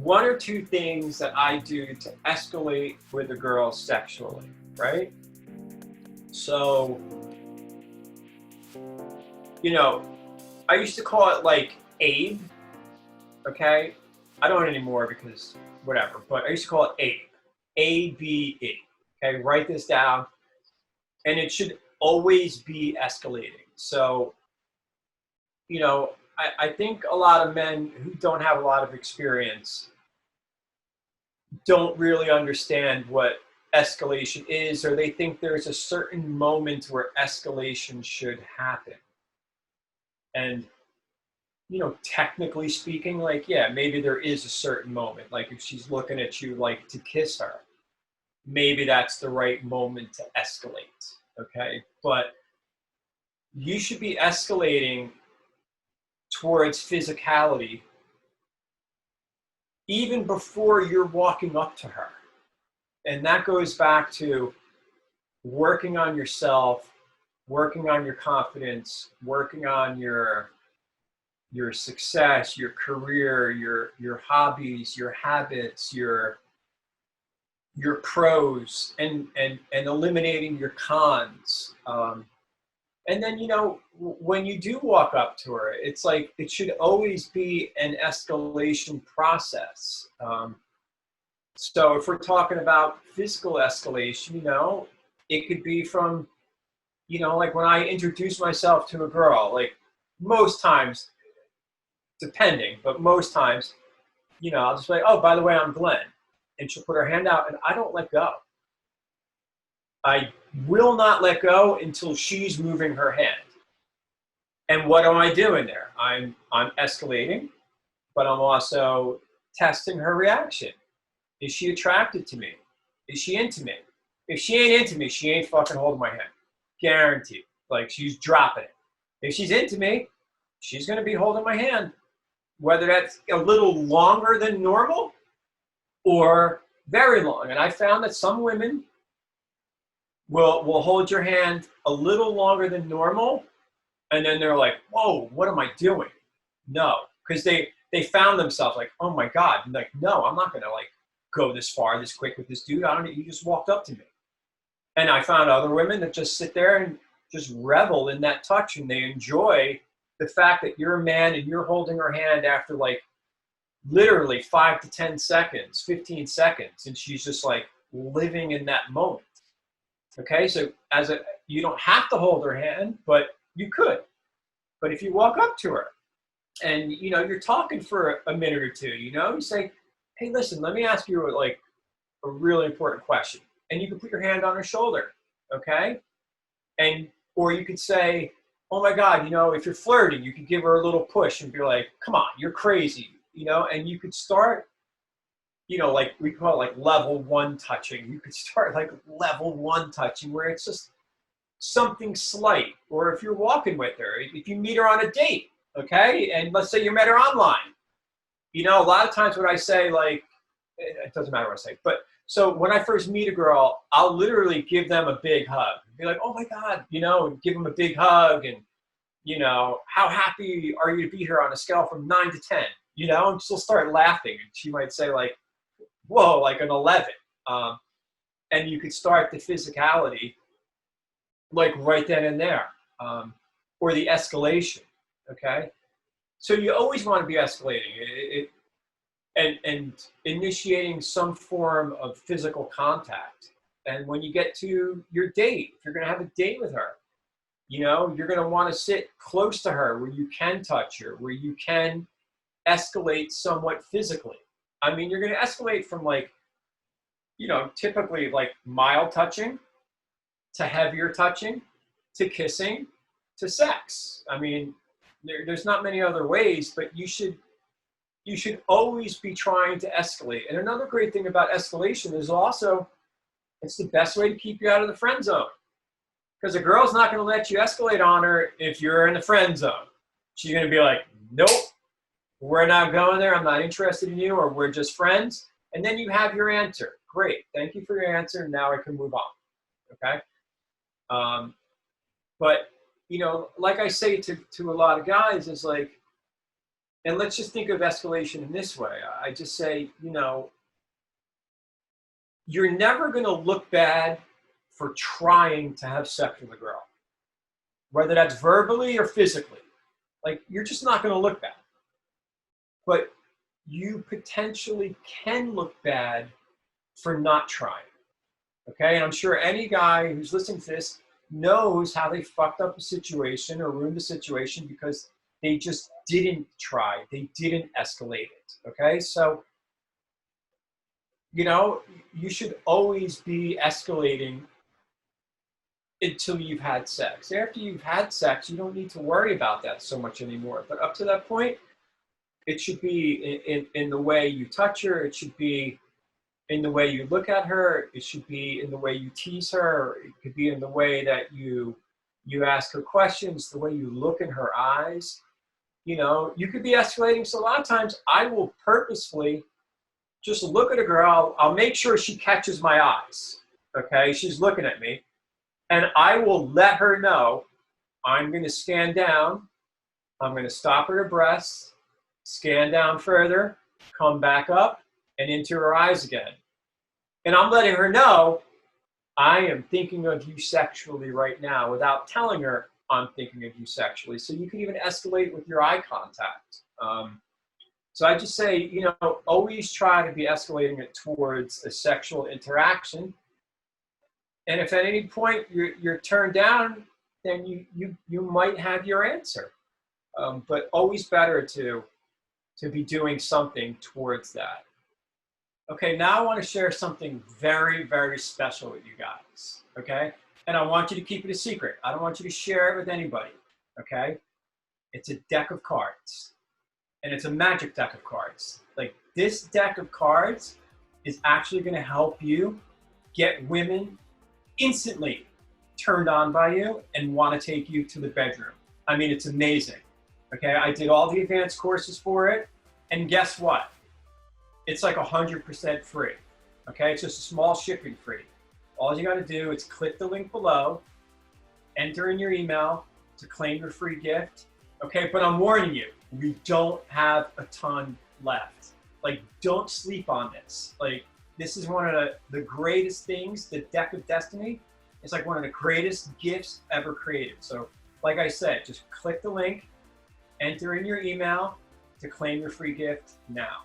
one or two things that I do to escalate with a girl sexually, right? So, you know, I used to call it like Abe, okay? I don't anymore because whatever, but I used to call it Abe, ABE, okay? Write this down, and it should always be escalating. So, I think a lot of men who don't have a lot of experience don't really understand what escalation is, or they think there's a certain moment where escalation should happen. And, technically speaking, like, yeah, maybe there is a certain moment. Like, if she's looking at you like to kiss her, maybe that's the right moment to escalate. Okay. But you should be escalating towards physicality even before you're walking up to her. And that goes back to working on yourself, working on your confidence, working on your success, your career, your hobbies, your habits, your pros, and eliminating your cons. And then, when you do walk up to her, it's like it should always be an escalation process. So if we're talking about physical escalation, it could be from, like when I introduce myself to a girl, like most times, depending, but most times, I'll just be like, oh, by the way, I'm Glenn. And she'll put her hand out and I don't let go. I will not let go until she's moving her hand. And what am I doing there? I'm escalating, but I'm also testing her reaction. Is she attracted to me? Is she into me? If she ain't into me, she ain't fucking holding my hand. Guaranteed. Like, she's dropping it. If she's into me, she's going to be holding my hand. Whether that's a little longer than normal or very long. And I found that some women will hold your hand a little longer than normal. And then they're like, whoa, what am I doing? No, because they found themselves like, oh my God. And like, no, I'm not going to like go this far, this quick with this dude. You just walked up to me. And I found other women that just sit there and just revel in that touch, and they enjoy the fact that you're a man and you're holding her hand after like literally 5 to 10 seconds, 15 seconds. And she's just like living in that moment. Okay. So you don't have to hold her hand, but you could. But if you walk up to her and, you're talking for a minute or two, you say, hey, listen, let me ask you like a really important question. And you can put your hand on her shoulder. Okay. Or you could say, oh my God, if you're flirting, you could give her a little push and be like, come on, you're crazy, and you could start, like we call it like level one touching. You could start like level one touching where it's just something slight. Or if you're walking with her, if you meet her on a date, okay, and let's say you met her online, a lot of times what I say, like, it doesn't matter what I say, but so when I first meet a girl, I'll literally give them a big hug. Be like, oh my God, and give them a big hug. And, how happy are you to be here on a scale from 9 to 10? And she'll start laughing. And she might say like, whoa, like an 11. And you could start the physicality like right then and there, or the escalation, okay? So you always want to be escalating and initiating some form of physical contact. And when you get to your date, if you're going to have a date with her, you're going to want to sit close to her where you can touch her, where you can escalate somewhat physically. I mean, you're going to escalate from like, typically like mild touching to heavier touching to kissing to sex. I mean, there's not many other ways, but you should always be trying to escalate. And another great thing about escalation is also it's the best way to keep you out of the friend zone. Because a girl's not going to let you escalate on her if you're in the friend zone. She's going to be like, nope, we're not going there. I'm not interested in you, or we're just friends. And then you have your answer. Great. Thank you for your answer. Now I can move on. Okay. But, like I say to a lot of guys is like, And let's just think of escalation in this way. I just say, you're never going to look bad for trying to have sex with a girl, whether that's verbally or physically. Like, you're just not going to look bad. But you potentially can look bad for not trying. Okay? And I'm sure any guy who's listening to this knows how they fucked up a situation or ruined a situation because they just didn't try. They didn't escalate it. Okay? So, you should always be escalating until you've had sex. After you've had sex, you don't need to worry about that so much anymore. But up to that point, it should be in the way you touch her. It should be in the way you look at her. It should be in the way you tease her. It could be in the way that you ask her questions, the way you look in her eyes. You could be escalating. So a lot of times I will purposefully just look at a girl. I'll make sure she catches my eyes. Okay, she's looking at me. And I will let her know I'm going to scan down. I'm going to stop at her breasts, scan down further, come back up, and into her eyes again. And I'm letting her know I am thinking of you sexually right now without telling her I'm thinking of you sexually. So you can even escalate with your eye contact. So I just say, always try to be escalating it towards a sexual interaction. And if at any point you're turned down, then you might have your answer. But always better to be doing something towards that. Okay, now I want to share something very, very special with you guys. Okay? And I want you to keep it a secret. I don't want you to share it with anybody. Okay? It's a deck of cards. And it's a magic deck of cards. Like, this deck of cards is actually going to help you get women instantly turned on by you and want to take you to the bedroom. I mean, it's amazing. Okay, I did all the advanced courses for it, and guess what? It's like 100% free. Okay, it's just a small shipping fee. All you got to do is click the link below, enter in your email to claim your free gift. Okay, but I'm warning you, we don't have a ton left. Like, don't sleep on this. Like, this is one of the greatest things, the Deck of Destiny. It's like one of the greatest gifts ever created. So, like I said, just click the link, enter in your email to claim your free gift now.